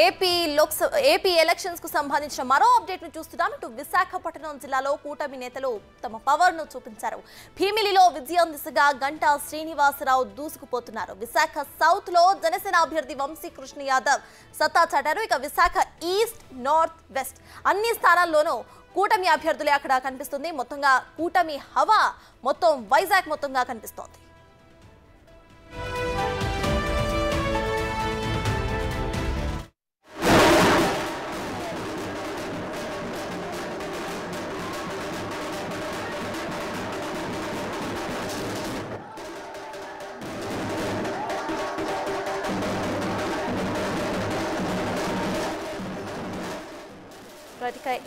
AP elections కు సంబంధించిన మరో అప్డేట్ ను చూస్తున్నాం. ఇటు విశాఖపట్నం జిల్లాలో కూటమి నేతలు తమ పవర్ ను చూపించారు. భీమిలిలో విజయం దిశగా గంటా శ్రీనివాసరావు దూసుకుపోతున్నారు. విశాఖ సౌత్ లో జనసేన అభ్యర్థి వంశీకృష్ణ యాదవ్ సత్తా చాటారు. ఇక విశాఖ ఈస్ట్, నార్త్, వెస్ట్ అన్ని స్థానాల్లోనూ కూటమి అభ్యర్థులే అక్కడ కనిపిస్తుంది. మొత్తంగా కూటమి హవా మొత్తం వైజాగ్ మొత్తంగా కనిపిస్తోంది.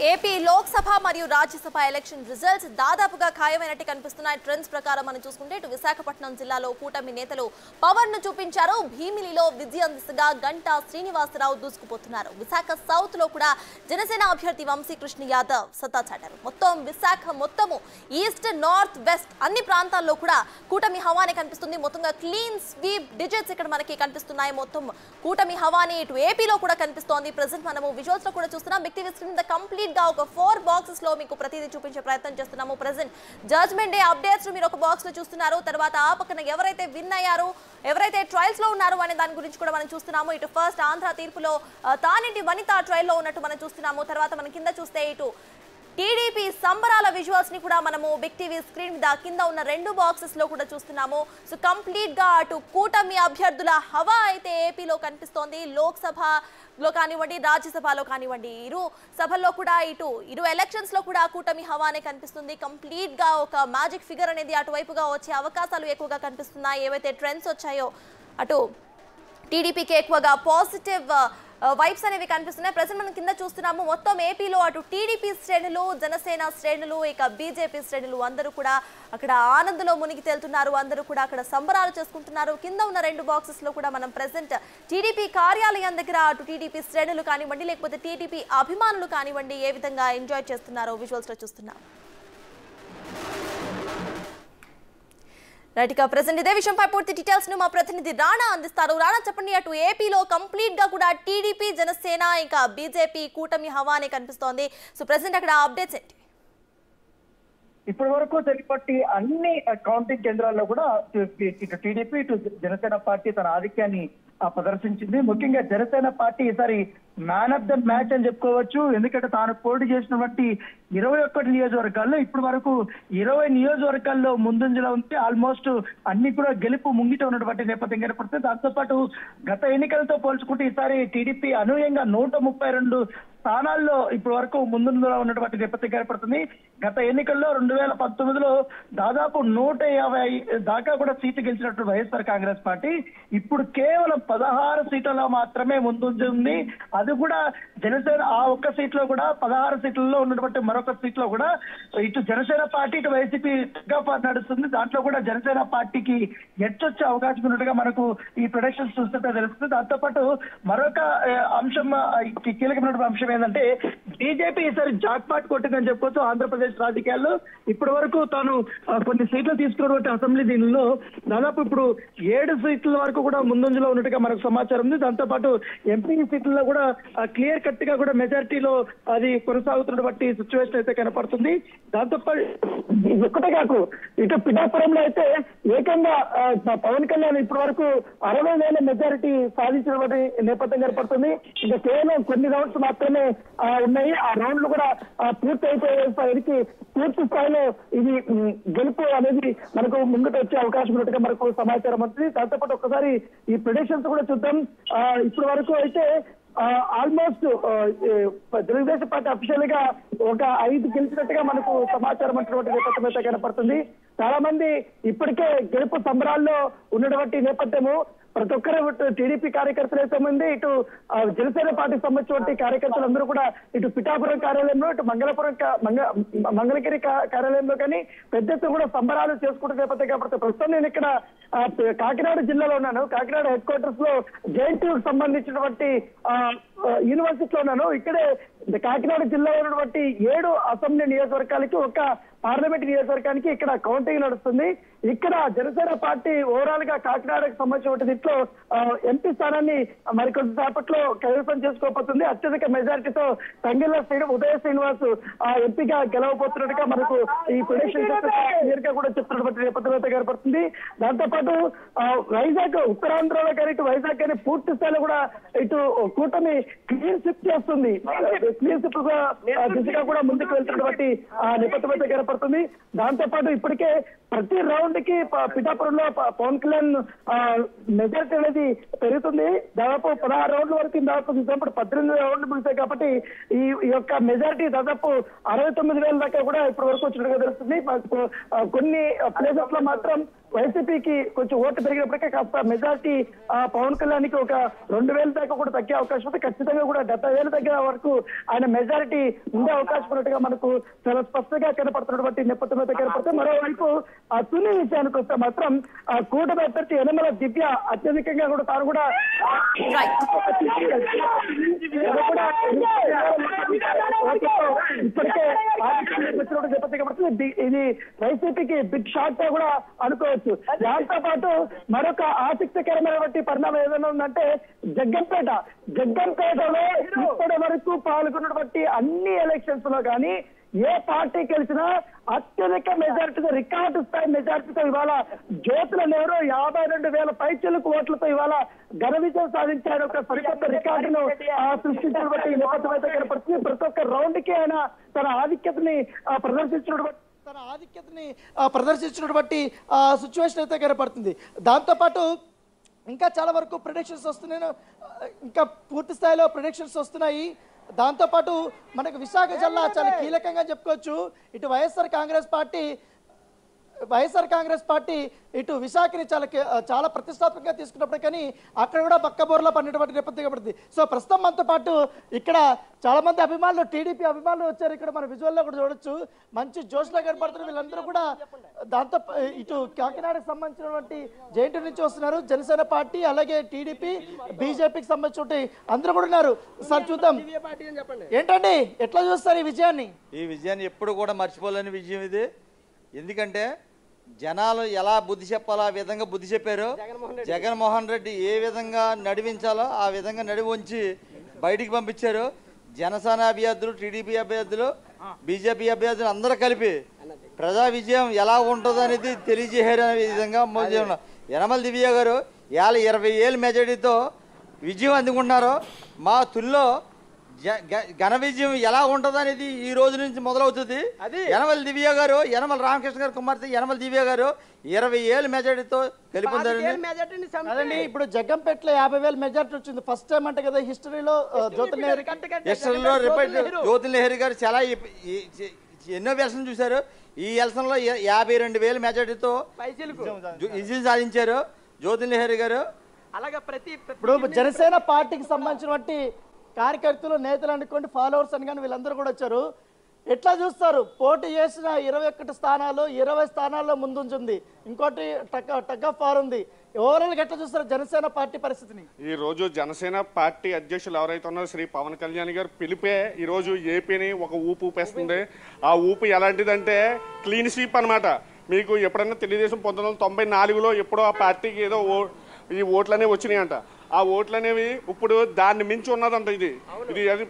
ఏపీ లోక్సభ మరియు రాజ్యసభ ఎలక్షన్ రిజల్ట్స్ దాదాపుగా ఖాయమైనట్టు కనిపిస్తున్నాయి. ట్రెండ్స్ ప్రకారం మనం చూసుకుంటే ఇటు విశాఖపట్నం జిల్లాలో కూటమి నేతలు పవర్ ను చూపించారు. భీమిలిలో విజయం దిశగా గంటా శ్రీనివాసరావు దూసుకుపోతున్నారు. విశాఖ సౌత్ లో కూడా జనసేన అభ్యర్థి వంశీకృష్ణ యాదవ్ సత్తా చాటారు. మొత్తం విశాఖ మొత్తము ఈస్ట్, నార్త్, వెస్ట్ అన్ని ప్రాంతాల్లో కూడా కూటమి హవానే కనిపిస్తుంది. మొత్తంగా క్లీన్ స్వీప్ డిజిట్స్ ఇక్కడ మనకి కనిపిస్తున్నాయి. మొత్తం కూటమి హవానే ఇటు ఏపీలో కూడా కనిపిస్తోంది. ప్రెసెంట్ మనము విజువల్స్ లో కూడా చూస్తున్నాం. బిగ్ టీవీ స్క్రీన్ కంప్లీట్ గా ఒక 4 బాక్సెస్ లో మీకు ప్రతిదీ చూపించే ప్రయత్నం చేస్తున్నాము. ప్రెసెంట్ జడ్జ్మెంట్ డే అప్డేట్స్ మీరు ఒక బాక్స్ లో చూస్తున్నారు. తర్వాత ఆ పక్కన ఎవరైతే విన్ అయ్యారు, ఎవరైతే ట్రయల్స్ లో ఉన్నారు అనే దాని గురించి కూడా మనం చూస్తున్నాము. ఇటు ఫస్ట్ ఆంధ్ర తీర్పులో తానేటి వనిత ట్రయల్ లో ఉన్నట్టు మనం చూస్తున్నాము. తర్వాత మనం కింద చూస్తే ఇటు టీడీపీ సంబరాల విజువల్స్ ని కూడా మనము బిగ్ టీవీ స్క్రీన్ మీద కింద ఉన్న 2 బాక్సెస్ లో కూడా చూస్తున్నాము. సో కంప్లీట్ గా అటు కూటమి అభ్యర్థుల హవా అయితే ఏపీలో కనిపిస్తోంది. లోక్సభలో కానివ్వండి, రాజ్యసభలో కానివ్వండి, ఇరు సభల్లో కూడా ఇరు ఎలక్షన్స్ లో కూడా కూటమి హవానే కనిపిస్తుంది. కంప్లీట్ గా ఒక మ్యాజిక్ ఫిగర్ అనేది అటువైపుగా వచ్చే అవకాశాలు ఎక్కువగా కనిపిస్తున్నాయి. ఏవైతే ట్రెండ్స్ వచ్చాయో అటు టీడీపీకి ఎక్కువగా పాజిటివ్ వైబ్స్ అనేవి కనిపిస్తున్నాయి. ప్రజెంట్ మనం కింద చూస్తున్నాము. మొత్తం ఏపీలో అటు టీడీపీ శ్రేణులు, జనసేన శ్రేణులు, ఇక బీజేపీ శ్రేణులు అందరూ కూడా అక్కడ ఆనందంలో మునిగి తేలుతున్నారు. అందరూ కూడా అక్కడ సంబరాలు చేసుకుంటున్నారు. కింద ఉన్న 2 బాక్సెస్ లో కూడా మనం ప్రెసెంట్ టీడీపీ కార్యాలయం దగ్గర అటు టీడీపీ శ్రేణులు కానివ్వండి, లేకపోతే టీడీపీ అభిమానులు కానివ్వండి ఏ విధంగా ఎంజాయ్ చేస్తున్నారో విజువల్స్ లో చూస్తున్నాం. రైట్, ఇక ప్రెసెంట్ ఇదే విషయంపై పూర్తి డీటెయిల్స్ ను మా ప్రతినిధి రాణా అందిస్తారు. రాణా, చెప్పండి, అటు ఏపీలో కంప్లీట్ గా కూడా టీడీపీ, జనసేన ఇంకా బీజేపీ కూటమి హవానే కనిపిస్తోంది. సో ప్రెసెంట్ అక్కడ అప్డేట్స్ ఏంటి? ఇప్పటి వరకు తెలిపట్టి అన్ని కౌంటింగ్ కేంద్రాల్లో కూడా ఇటు టీడీపీ, ఇటు జనసేన పార్టీ తన ఆధిక్యాన్ని ప్రదర్శించింది. ముఖ్యంగా జనసేన పార్టీ ఈసారి మ్యాన్ ఆఫ్ ద మ్యాచ్ అని చెప్పుకోవచ్చు. ఎందుకంటే తాను పోటీ చేసినటువంటి 21 నియోజకవర్గాల్లో ఇప్పటి వరకు 20 నియోజకవర్గాల్లో ముందంజలో ఉంది. ఆల్మోస్ట్ అన్ని కూడా గెలుపు ముంగిట ఉన్నటువంటి నేపథ్యం ఏర్పడుతుంది. దాంతోపాటు గత ఎన్నికలతో పోల్చుకుంటే ఈసారి టీడీపీ అనూహ్యంగా 132 స్థానాల్లో ఇప్పటి వరకు ముందులో ఉన్నటువంటి నేపథ్యం ఏర్పడుతుంది. గత ఎన్నికల్లో 2019లో దాదాపు 150 దాకా కూడా సీట్లు గెలిచినట్టు వైఎస్ఆర్ కాంగ్రెస్ పార్టీ ఇప్పుడు కేవలం 16 సీట్లలో మాత్రమే ముందుంది. అది కూడా జనసేన ఆ ఒక్క సీట్లో కూడా 16 సీట్లలో ఉన్నటువంటి మరొక సీట్లో కూడా ఇటు జనసేన పార్టీ, ఇటు వైసీపీ నడుస్తుంది. దాంట్లో కూడా జనసేన పార్టీకి ఎచ్చొచ్చే అవకాశం ఉన్నట్టుగా మనకు ఈ ప్రొడక్షన్స్ చూస్తుంటే తెలుస్తుంది. దాంతోపాటు మరొక అంశం, కీలకమైనటువంటి అంశం ఏంటంటే బీజేపీ ఈసారి జాక్పాట్ కొట్టిందని చెప్పుకోవచ్చు. ఆంధ్రప్రదేశ్ రాజకీయాల్లో ఇప్పటి వరకు తాను కొన్ని సీట్లు తీసుకున్నటువంటి అసెంబ్లీ దీనిలో దాదాపు ఇప్పుడు 7 సీట్ల వరకు కూడా ముందంజలో ఉన్నట్టుగా మనకు సమాచారం ఉంది. దాంతోపాటు ఎంపీ సీట్లలో కూడా క్లియర్ కట్ గా కూడా మెజారిటీలో అది కొనసాగుతున్నటువంటి సిచ్యువేషన్ అయితే కనపడుతుంది. దాంతోపాటు ఒక్కటే కాకు ఇటు పిఠాపురంలో అయితే ఏకంగా పవన్ కళ్యాణ్ ఇప్పటి వరకు 60,000 మెజారిటీ సాధించినటువంటి నేపథ్యం కనపడుతుంది. ఇంకా కేవలం కొన్ని రౌండ్స్ మాత్రమే ఉన్నాయి. ఆ రౌండ్లు కూడా పూర్తి అయిపోయేసరికి పూర్తి స్థాయిలో ఇది గెలుపు అనేది మనకు ముందుకు వచ్చే అవకాశం ఉన్నట్టుగా మనకు సమాచారం ఉంటుంది. దాంతోపాటు ఒక్కసారి ఈ ప్రెడిక్షన్స్ కూడా చూద్దాం. ఇప్పటి వరకు అయితే ఆల్మోస్ట్ తెలుగుదేశం పార్టీ అఫీషియల్ గా ఒక 5 గెలిచినట్టుగా మనకు సమాచారం అంటున్నటువంటి నేపథ్యం అయితే కనపడుతుంది. చాలా మంది ఇప్పటికే గెలుపు సంబరాల్లో ఉన్నటువంటి నేపథ్యము. ప్రతి ఒక్కరు టీడీపీ కార్యకర్తలు అయితే ఉంది, ఇటు జనసేన పార్టీకి సంబంధించినటువంటి కార్యకర్తలు అందరూ కూడా ఇటు పిఠాపురం కార్యాలయంలో, ఇటు మంగళగిరి కార్యాలయంలో కానీ పెద్ద ఎత్తున కూడా సంబరాలు చేసుకుంటూ నేపథ్యం కాబట్టి ప్రస్తుతం నేను ఇక్కడ కాకినాడ జిల్లాలో ఉన్నాను. కాకినాడ హెడ్ క్వార్టర్స్ లో జేఎన్టీయూకి సంబంధించినటువంటి యూనివర్సిటీలో ఉన్నాను. ఇక్కడే కాకినాడ జిల్లాలో ఉన్నటువంటి 7 అసెంబ్లీ నియోజకవర్గాలకి ఒక పార్లమెంట్ నియోజకవర్గానికి ఇక్కడ కౌంటింగ్ నడుస్తుంది. ఇక్కడ జనసేన పార్టీ ఓవరాల్ గా కాకినాడకు సంబంధించిన దీంట్లో ఎంపీ స్థానాన్ని మరికొద్దిసేపట్లో కైవసం చేసుకోబోతుంది. అత్యధిక మెజారిటీతో తంగెళ్ళ ఉదయ శ్రీనివాస్ ఎంపీగా గెలవబోతున్నట్టుగా మనకు ఈ ప్రొడిక్షన్ క్లియర్ గా కూడా చెప్తున్నటువంటి నేపథ్యంలో ఏర్పడుతుంది. దాంతో పాటు వైజాగ్ ఉత్తరాంధ్రలో కానీ ఇటు వైజాగ్ కానీ పూర్తి స్థాయిలో కూడా ఇటు కూటమి క్లీన్ స్విప్ చేస్తుంది. క్లీన్ స్విప్ దిశగా కూడా ముందుకు వెళ్తున్నటువంటి నేపథ్యంలో ఏర్పడుతుంది. దాంతో పాటు ఇప్పటికే ప్రతి రౌండ్ కి పిఠాపురంలో పవన్ కళ్యాణ్ మెజారిటీ అనేది పెరుగుతుంది. దాదాపు 16 రౌండ్ల వరకు దాదాపు చూసినప్పుడు 18 రౌండ్లు ముగిసాయి కాబట్టి ఈ యొక్క మెజారిటీ దాదాపు 69,000 దాకా కూడా ఇప్పటి వరకు వచ్చినట్టుగా తెలుస్తుంది. కొన్ని ప్లేసెస్ లో మాత్రం వైసీపీకి కొంచెం ఓటు పెరిగినప్పటికీ కాస్త మెజారిటీ పవన్ కళ్యాణ్ కి ఒక 2,000 దాకా కూడా తగ్గే అవకాశం ఉంది. ఖచ్చితంగా కూడా 70,000 దగ్గర వరకు ఆయన మెజారిటీ ఉండే అవకాశం ఉన్నట్టుగా మనకు చాలా స్పష్టంగా కనపడుతున్నటువంటి నేపథ్యంలో కనపడుతుంది. మరోవైపు తుని విషయానికి వస్తే మాత్రం కూటమి అభ్యర్థి యనమల దివ్య అత్యధికంగా కూడా తాను కూడా ఇప్పటికే వచ్చినప్పుడు ఇది వైసీపీకి బిగ్ షాట్ గా కూడా అనుకోవచ్చు. దాంతో పాటు మరొక ఆసక్తికరమైనటువంటి పరిణామం ఏదైనా ఉందంటే జగ్గంపేటలో ఇప్పటి వరకు పాల్గొన్నటువంటి అన్ని ఎలక్షన్స్ లో కానీ ఏ పార్టీ గెలిచినా అత్యధిక మెజారిటీతో రికార్డు స్థాయి మెజారిటీతో ఇవాళ జ్యోతుల నెహ్రూ 52,000 పైచిలకు ఓట్లతో ఇవాళ ఘన విజయం సాధించాడు. ఒక సరికొత్త రికార్డును సృష్టించినటువంటి నేపథ్యం కనపడుతుంది. ప్రతి ఒక్క రౌండ్ కి ఆయన తన ఆధిక్యతని ప్రదర్శించినటువంటి సిచ్యువేషన్ అయితే కనపడుతుంది. దాంతోపాటు ఇంకా చాలా వరకు ప్రిడిక్షన్స్ వస్తున్నాయి, ఇంకా పూర్తి స్థాయిలో ప్రిడిక్షన్స్ వస్తున్నాయి. దాంతోపాటు మనకు విశాఖ జిల్లా చాలా కీలకంగా చెప్పుకోవచ్చు. ఇటు వైఎస్ఆర్ కాంగ్రెస్ పార్టీ ఇటు విశాఖని చాలా ప్రతిష్టాత్మకంగా తీసుకున్నప్పుడు కానీ అక్కడ కూడా బక్కబోర్లో పడినటువంటి నేపథ్యం పడుతుంది. సో ప్రస్తుతం మనతో పాటు ఇక్కడ చాలా మంది అభిమానులు, టీడీపీ అభిమానులు వచ్చారు. ఇక్కడ మన విజువల్లో కూడా చూడొచ్చు, మంచి జోష్లో కనపడుతున్నారు వీళ్ళందరూ కూడా. దాంతో ఇటు కాకినాడకు సంబంధించినటువంటి జేఎన్టీ నుంచి వస్తున్నారు, జనసేన పార్టీ అలాగే టీడీపీ బీజేపీకి సంబంధించి అందరూ కూడా ఉన్నారు. సార్ చూద్దాం ఏంటండి ఎట్లా చూస్తారు ఈ విజయాన్ని? ఈ విజయాన్ని ఎప్పుడు కూడా మర్చిపోలేని విజయం ఇది. ఎందుకంటే జనాలు ఎలా బుద్ధి చెప్పాలో ఆ విధంగా బుద్ధి చెప్పారు. జగన్మోహన్ రెడ్డి ఏ విధంగా నడిపించాలో ఆ విధంగా నడిపించి బయటికి పంపించారు. జనసేన అభ్యర్థులు, టీడీపీ అభ్యర్థులు, బీజేపీ అభ్యర్థులు అందరూ కలిపి ప్రజా విజయం ఎలా ఉంటుంది అనేది తెలియజేయడం విధంగా యనమల దివ్య గారు 20,000 మెజారిటీతో విజయం అందుకుంటున్నారు. మా తుల్లో ఘన విజయం ఎలా ఉంటుంది అనేది ఈ రోజు నుంచి మొదలవుతుంది. యనమల దివ్య గారు, యనమల రామకృష్ణ గారు కుమార్తె యనమల దివ్య గారు 20,000 మెజారిటీతో గెలుపొందారండి. ఇప్పుడు జగ్గంపేటలో 50,000 మెజారిటీ వచ్చింది. ఫస్ట్ టైం అంటే కదా హిస్టరీలో. హిస్టరీలో జ్యోతి నెహ్రూ గారు చాలా ఎన్నో ఎలక్షన్ చూశారు. ఈ ఎలక్షన్ లో 52,000 మెజారిటీతో విజయం సాధించారు జ్యోతి నెహ్రూ గారు. అలాగే ఇప్పుడు జనసేన పార్టీకి సంబంధించినటువంటి కార్యకర్తలు, నేతలు అనుకోండి, ఫాలోవర్స్ అని కానీ వీళ్ళందరూ కూడా వచ్చారు. ఎట్లా చూస్తారు? పోటీ చేసిన 21 స్థానాలు 20 స్థానాల్లో ముందుంటుంది, ఇంకోటి టగ్ ఆఫ్ వార్ ఉంది. ఓవరాల్ ఎట్లా చూస్తారు జనసేన పార్టీ పరిస్థితిని? ఈ రోజు జనసేన పార్టీ అధ్యక్షులు ఎవరైతే ఉన్నారో శ్రీ పవన్ కళ్యాణ్ గారు పిలిపే ఈ రోజు ఏపీని ఒక ఊపు ఊపేస్తుంది. ఆ ఊపు ఎలాంటిదంటే క్లీన్ స్వీప్ అనమాట. మీకు ఎప్పుడైనా తెలుగుదేశం 1994లో ఎప్పుడో ఆ పార్టీకి ఏదో ఈ ఓట్లనే వచ్చినాయంట. ఆ ఓట్లు అనేవి ఇప్పుడు దాన్ని మించి ఉన్నదంట. ఇది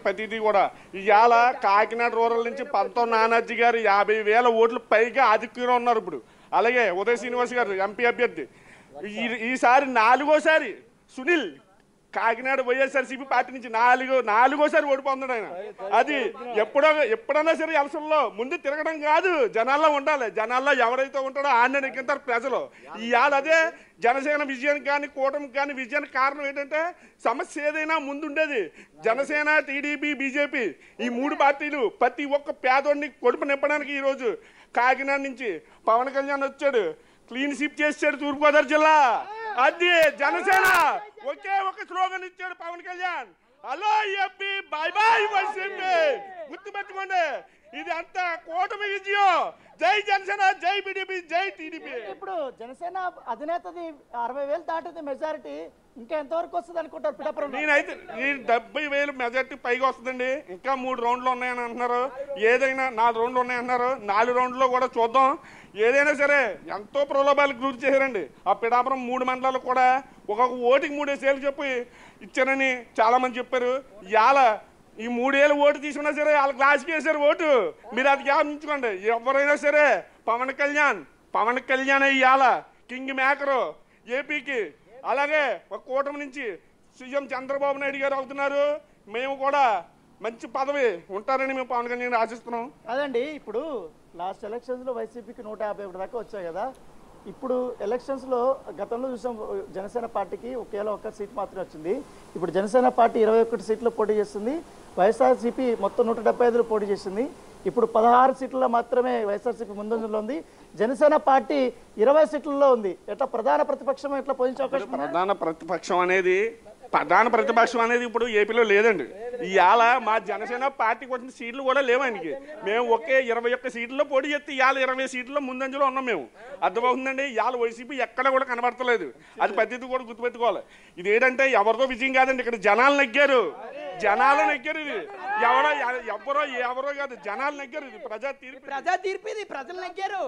ప్రతిదీ కూడా ఇవాళ కాకినాడ రూరల్ నుంచి పంతం నానాజీ గారు 50,000 ఓట్లు పైగా ఆధిక్యంగా ఉన్నారు ఇప్పుడు. అలాగే ఉదయ శ్రీనివాస్ గారు ఎంపీ అభ్యర్థి ఈసారి 4వ సునీల్ కాకినాడ వైఎస్ఆర్సీపీ పార్టీ నుంచి నాలుగోసారి ఓడిపోతున్నాడు ఆయన. అది ఎప్పుడైనా సరే ఎలక్షన్లో ముందు తిరగడం కాదు, జనాల్లో ఉండాలి. జనాల్లో ఎవరైతే ఉంటాడో ఆయన నెగ్గుతారు ప్రజలు. ఇవాళ అదే జనసేన విజయానికి కానీ కూటమికి కానీ విజయానికి కారణం ఏంటంటే సమస్య ఏదైనా ముందుండేది జనసేన, టీడీపీ, బీజేపీ ఈ 3 పార్టీలు ప్రతి ఒక్క పేదోడిని కొడుపు నింపడానికి ఈరోజు కాకినాడ నుంచి పవన్ కళ్యాణ్ వచ్చాడు, క్లీన్ స్వీప్ చేశాడు తూర్పుగోదావరి జిల్లా. అది జనసేన ఒకే ఒక స్లోగన్ ఇచ్చాడు Pawan Kalyan, hello AP bye bye YCP. గుర్తుపెట్టుకోండి, ఇది అంతా కూటమి విజయం. జై జనసేన, జై బీజేపీ, జై టీడీపీ. ఇప్పుడు జనసేన అధినేతది 60,000 దాటింది మెజారిటీ. ఇంకా ఎంతవరకు వస్తుంది అనుకుంటారు పిఠాపురం? నేనైతే ఈ 70,000 మెజార్టీ పైగా వస్తుందండి. ఇంకా 3 రౌండ్లు ఉన్నాయని అంటున్నారు. ఏదైనా 4 రౌండ్లు ఉన్నాయన్నారు. 4 రౌండ్లో కూడా చూద్దాం. ఏదైనా సరే ఎంతో ప్రలోభాలకు గురి చేశారండి. ఆ పిఠాపురం 3 మండలాలు కూడా ఒక్కొక్క ఓటుకి 3 వేలు చెప్పి ఇచ్చారని చాలా మంది చెప్పారు. ఇవాళ ఈ 3 ఏళ్ళు ఓటు తీసుకున్నా సరే వాళ్ళ క్లాస్కి వేసారు ఓటు. మీరు అది జ్ఞాపించుకోండి. ఎవరైనా సరే పవన్ కళ్యాణ్ ఇవాళ కింగ్ మేకరు ఏపీకి. అలాగే ఒక కూటమి నుంచి సీఎం చంద్రబాబు నాయుడు గారు అవుతున్నారు. మేము కూడా మంచి పదవి ఉంటారని మేము పవన్ కళ్యాణ్ ఆశిస్తున్నాం. అదండి, ఇప్పుడు లాస్ట్ ఎలక్షన్స్లో వైసీపీకి 151 దాకా వచ్చాయి కదా. ఇప్పుడు ఎలక్షన్స్లో గతంలో చూసాం జనసేన పార్టీకి ఒకేలా 1 సీట్ మాత్రమే వచ్చింది. ఇప్పుడు జనసేన పార్టీ 21 సీట్లో పోటీ చేస్తుంది. వైఎస్ఆర్సీపీ మొత్తం 175లో పోటీ చేసింది. ఇప్పుడు 16 సీట్లలో మాత్రమే వైఎస్ఆర్సీపీ ముందంజలో ఉంది. జనసేన పార్టీ 20 సీట్లలో ఉంది. ఎట్లా ప్రధాన ప్రతిపక్షం ఎట్లా పోయించే అవకాశం? ప్రధాన ప్రతిపక్షం అనేది ఇప్పుడు ఏపీలో లేదండి. ఇవాళ మా జనసేన పార్టీకి వచ్చిన సీట్లు కూడా లేవు ఆయనకి. మేము ఒకే 21 సీట్లలో పోటీ చేస్తే ఇవాళ 20 సీట్లలో ముందంజలో ఉన్నాం మేము. అర్థమవుతుందండి. ఇవాళ వైసీపీ ఎక్కడ కూడా కనబడతలేదు. అది పద్ధతి కూడా గుర్తుపెట్టుకోవాలి. ఇది ఏంటంటే ఎవరితో విజయం కాదండి. ఇక్కడ జనాలు నెగ్గారు. ఇది ఎవరో కాదు, జనాలు నెగ్గారు. ఇది ప్రజా తీర్పు. ఇది ప్రజలు నెగ్గారు.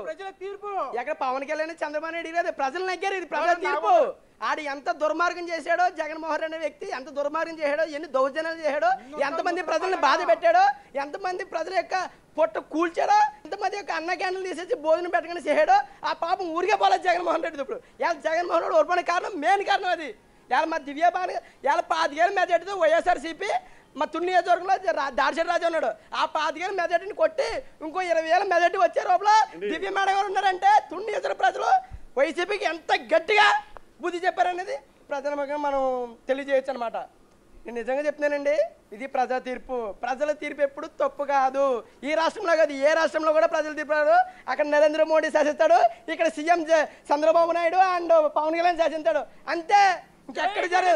ఎక్కడ పవన్ కళ్యాణ్ చంద్రబాబు నాయుడు లేదు, ప్రజలు నెగ్గారు. ఇది ప్రజా తీర్పు. ఆడు ఎంత దుర్మార్గం చేశాడో జగన్మోహన్ రెడ్డి అనే వ్యక్తి, ఎంత దుర్మార్గం చేశాడో, ఎన్ని దౌర్జన్యాలు చేశాడో, ఎంతమంది ప్రజల్ని బాధ పెట్టాడో, ఎంతమంది ప్రజల యొక్క పొట్ట కూల్చాడో, ఎంతమంది యొక్క అన్న క్యాండిల్ తీసేసి భోజనం పెట్టగానే చేశాడో. ఆ పాపం ఊరికే పోలేదు జగన్మోహన్ రెడ్డి. ఇప్పుడు ఇలా జగన్మోహన్ రెడ్డి ఓడిపోయిన కారణం, మెయిన్ కారణం అది. ఇలా మా దివ్యబాను ఇలా 5,000 మెజార్టీతో వైఎస్ఆర్సీపీ మా తుని నియోజకవర్గంలో దాడిశెట్టి రాజు ఉన్నాడు. ఆ 5,000 మెజార్టీని కొట్టి ఇంకో 20,000 మెజార్టీ వచ్చే లోపల దివ్య మేడం గారు ఉన్నారంటే తుని నియోజకవర్గ ప్రజలు వైసీపీకి ఎంత గట్టిగా బుద్ధి చెప్పారనేది ప్రజలకు మనం తెలియజేయచ్చు అనమాట. నేను నిజంగా చెప్తున్నానండి, ఇది ప్రజా తీర్పు. ప్రజల తీర్పు ఎప్పుడు తప్పు కాదు. ఈ రాష్ట్రంలో కాదు, ఏ రాష్ట్రంలో కూడా ప్రజల తీర్పు రాదు. అక్కడ నరేంద్ర మోడీ శాసిస్తాడు, ఇక్కడ సీఎం చంద్రబాబు నాయుడు అండ్ పవన్ కళ్యాణ్ శాసిస్తాడు. అంతే. ఇంకెక్కడ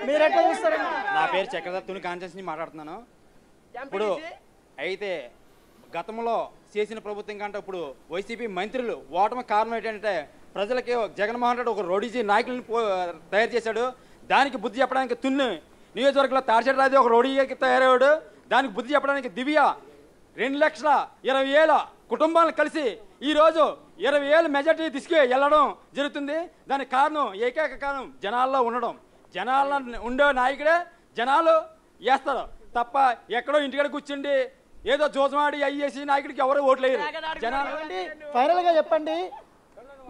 మీరు ఎట్లా చూస్తారండి? నా పేరు చక్రధర్, తుని కాన్స్టిట్యూన్సీ నుంచి మాట్లాడుతున్నాను. ఇప్పుడు అయితే గతంలో చేసిన ప్రభుత్వం కంటే ఇప్పుడు వైసీపీ మంత్రులు ఓటమి కారణం ఏంటంటే ప్రజలకి జగన్మోహన్ రెడ్డి ఒక రౌడీజీ నాయకులను తయారు చేశాడు. దానికి బుద్ధి చెప్పడానికి తుని నియోజకవర్గంలో తాడిశెట్టి రాజు ఒక రౌడీకి తయారయ్యాడు. దానికి బుద్ధి చెప్పడానికి దివ్య 2,20,000 కుటుంబాలను కలిసి ఈరోజు 20,000 మెజార్టీ తీసుకు వెళ్ళడం జరుగుతుంది. దానికి కారణం, ఏకైక కారణం జనాల్లో ఉండడం. జనాల్లో ఉండే నాయకుడే జనాలు వేస్తారు తప్ప ఎక్కడో ఇంటికాడ కూర్చుండి ఏదో జోజమాడి అయ్యేసి నాయకుడికి ఎవరు ఓట్లేరు జనాలు. ఫైనల్ గా చెప్పండి,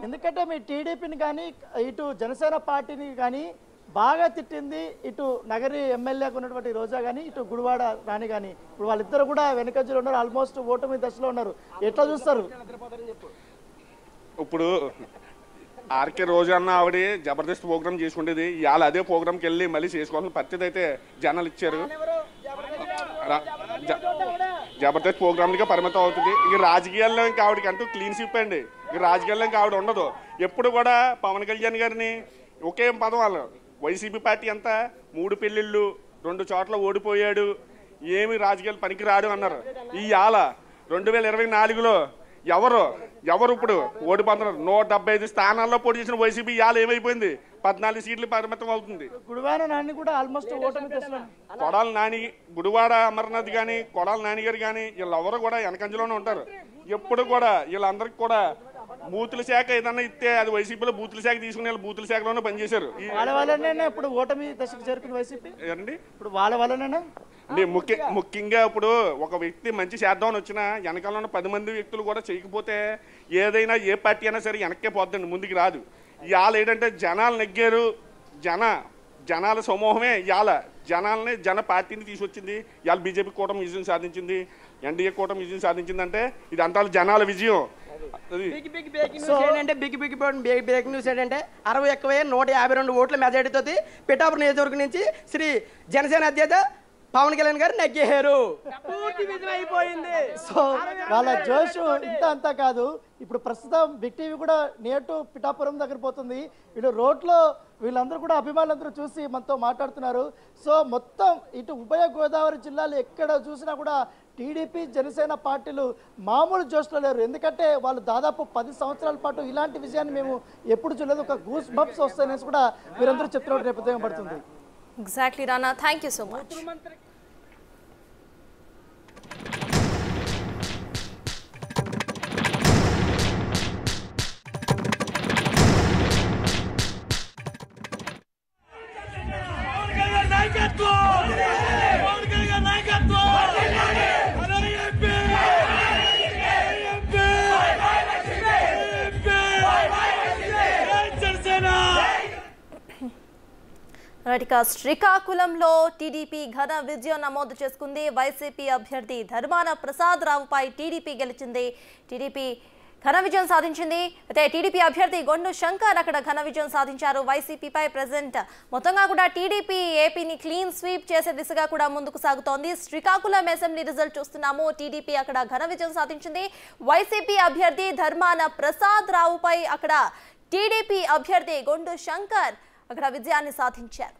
ఎందుకంటే మీ టీడీపీని కానీ ఇటు జనసేన పార్టీని కానీ బాగా తిట్టింది ఇటు నగరి ఎమ్మెల్యేకు ఉన్నటువంటి రోజా కానీ ఇటు గుడివాడ రాణి కానీ. ఇప్పుడు వాళ్ళిద్దరు కూడా వెనకంజలో ఉన్నారు, ఆల్మోస్ట్ ఓటమి దశలో ఉన్నారు. ఎట్లా చూస్తారు? ఇప్పుడు ఆర్కే రోజా అన్న ఆవిడ జబర్దస్త్ ప్రోగ్రామ్ చేసుకుంటేది. ఇవాళ అదే ప్రోగ్రామ్కి వెళ్ళి మళ్ళీ చేసుకోవాల్సిన పరిస్థితి అయితే జనాలు ఇచ్చారు. జబర్దస్త్ ప్రోగ్రామ్గా పరిమితం అవుతుంది. ఇక రాజకీయాల్లో ఇంకా ఆవిడకి అంటూ క్లీన్ స్వీప్ అండి. ఇక రాజకీయాల్లో ఇంకా ఆవిడ ఉండదు. ఎప్పుడు కూడా పవన్ కళ్యాణ్ గారిని ఒకే పదం వాళ్ళు వైసీపీ పార్టీ అంతా 3 పెళ్ళిళ్ళు 2 చోట్ల ఓడిపోయాడు, ఏమి రాజకీయాలు పనికి రాడు అన్నారు. ఇవాళ 2024లో ఎవరు ఇప్పుడు ఓడిపోతున్నారు? 175 స్థానాల్లో పోటీ చేసిన వైసీపీ ఇవాళ ఏమైపోయింది? 14 సీట్లు పరిమితం అవుతుంది. గుడివాడ నాని కూడా ఆల్మోస్ట్ ఓటమి దశలో. కొడాల నాని, గుడివాడ అమర్నాథ్ కానీ, కొడాల నాని గారు కానీ వీళ్ళెవరు కూడా వెనకంజలోనే ఉంటారు. ఎప్పుడు కూడా వీళ్ళందరికీ కూడా బూతుల శాఖ ఏదన్నా ఇస్తే అది వైసీపీలో బూతుల శాఖ తీసుకుని బూతుల శాఖలోనే పనిచేశారు. వాళ్ళ వల్లనే ఇప్పుడు ఓటమి దశకు చేరుకుంది వైసీపీ. ఏంటండి ఇప్పుడు వాళ్ళ వల్లనేనా? ముఖ్యంగా ఇప్పుడు ఒక వ్యక్తి మంచి చేద్దామని వచ్చినా వెనకాల ఉన్న 10 మంది వ్యక్తులు కూడా చేయకపోతే ఏదైనా ఏ పార్టీ అయినా సరే వెనక్కే పోద్దండి, ముందుకు రాదు. ఇవాళ ఏంటంటే జనాలు నెగ్గారు. జనాల సమూహమే ఇవాళ జన పార్టీని తీసుకొచ్చింది. ఇవాళ బీజేపీ కూటమి విజయం సాధించింది, ఎన్డీఏ కూటమి విజయం సాధించిందంటే ఇది అంతా జనాల విజయం. బ్రేకింగ్ న్యూస్ ఏంటంటే 61,152 ఓట్ల మెజార్టీతో పిఠాపురం నియోజకవర్గం నుంచి శ్రీ జనసేన అధ్యక్ష పవన్ కళ్యాణ్ గారు నెగ్గేశారు. పూర్తి విజయం అయిపోయింది. సో వాళ్ళ జోషు ఇంత అంతా కాదు. ఇప్పుడు ప్రస్తుతం బిగ్ టీవీ కూడా నియర్ టు పిఠాపురం దగ్గర పోతుంది. వీళ్ళు రోడ్లో వీళ్ళందరూ కూడా అభిమానులందరూ చూసి మనతో మాట్లాడుతున్నారు. సో మొత్తం ఇటు ఉభయ గోదావరి జిల్లాలు ఎక్కడ చూసినా కూడా టీడీపీ జనసేన పార్టీలు మామూలు జోష్లో లేరు. ఎందుకంటే వాళ్ళు దాదాపు 10 సంవత్సరాల పాటు ఇలాంటి విజయాన్ని మేము ఎప్పుడు చూడలేదు, ఒక గూస్ బంప్స్ వస్తాయనేసి కూడా వీరందరూ చెప్తున్న నేపథ్యం పడుతుంది. Exactly Rana, thank you so much. శ్రీకాకుళంలో టీడీపీ ఘన విజయం నమోదు చేసుకుంది. వైసీపీ అభ్యర్థి ధర్మాన ప్రసాద్ రావుపై టీడీపీ గెలిచింది. టీడీపీ ఘన విజయం సాధించింది. అయితే టీడీపీ అభ్యర్థి గొండు శంకర్ అక్కడ ఘన విజయం సాధించారు. వైసీపీపై ప్రెజెంట్ మొత్తంగా కూడా టీడీపీ ఏపీని క్లీన్ స్వీప్ చేసే దిశగా కూడా ముందుకు సాగుతోంది. శ్రీకాకుళం అసెంబ్లీ రిజల్ట్ చూస్తున్నాము. టీడీపీ అక్కడ ఘన విజయం సాధించింది. వైసీపీ అభ్యర్థి ధర్మాన ప్రసాద్ రావుపై అక్కడ టీడీపీ అభ్యర్థి గొండు శంకర్ అక్కడ విజయాన్ని సాధించారు.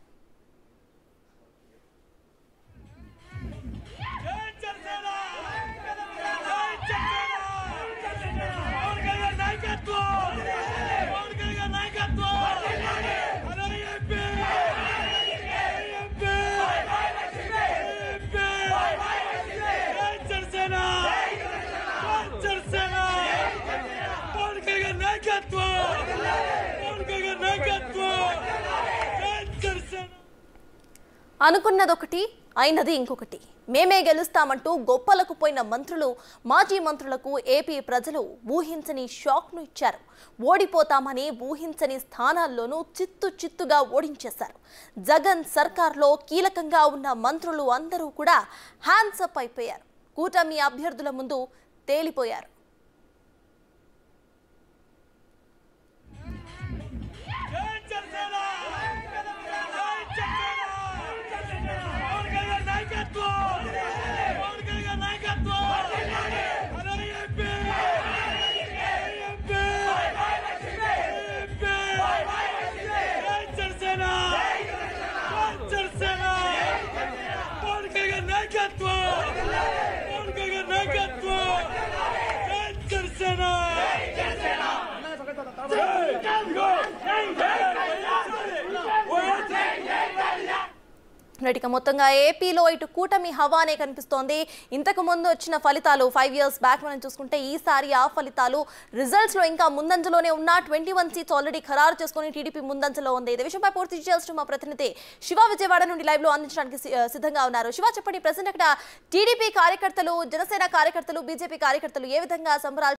అనుకున్నదొకటి అయినది ఇంకొకటి. మేమే గెలుస్తామంటూ గొప్పలకు పోయిన మంత్రులు, మాజీ మంత్రులకు ఏపీ ప్రజలు ఊహించని షాక్ను ఇచ్చారు. ఓడిపోతామని ఊహించని స్థానాల్లోనూ చిత్తుగా ఓడించేశారు. జగన్ సర్కార్లో కీలకంగా ఉన్న మంత్రులు అందరూ కూడా హ్యాండ్స్ అప్ అయిపోయారు. కూటమి అభ్యర్థుల ముందు తేలిపోయారు. మొత్తంగా ఏపీలో ఇటు కూటమి హవానే కనిపిస్తోంది. ఇంతకు ముందు వచ్చిన ఫలితాలు 5 years బ్యాక్ మనం చూసుకుంటే ఈసారి ఆ ఫలితాలు రిజల్ట్స్ లో ఇంకా ముందంజలోనే ఉన్న 21 సీట్స్ ఆల్రెడీ ఖరారు చేసుకుని టీడీపీ ముందంజలో ఉంది. ఇదే విషయంపై పూర్తి డీటెయిల్స్ మా ప్రతినిధి శివ విజయవాడ నుండి లైవ్ లో అందించడానికి సిద్ధంగా ఉన్నారు. శివ, చెప్పండి, ప్రెసెంట్ అక్కడ టీడీపీ కార్యకర్తలు, జనసేన కార్యకర్తలు, బీజేపీ కార్యకర్తలు ఏ విధంగా సంబరాలు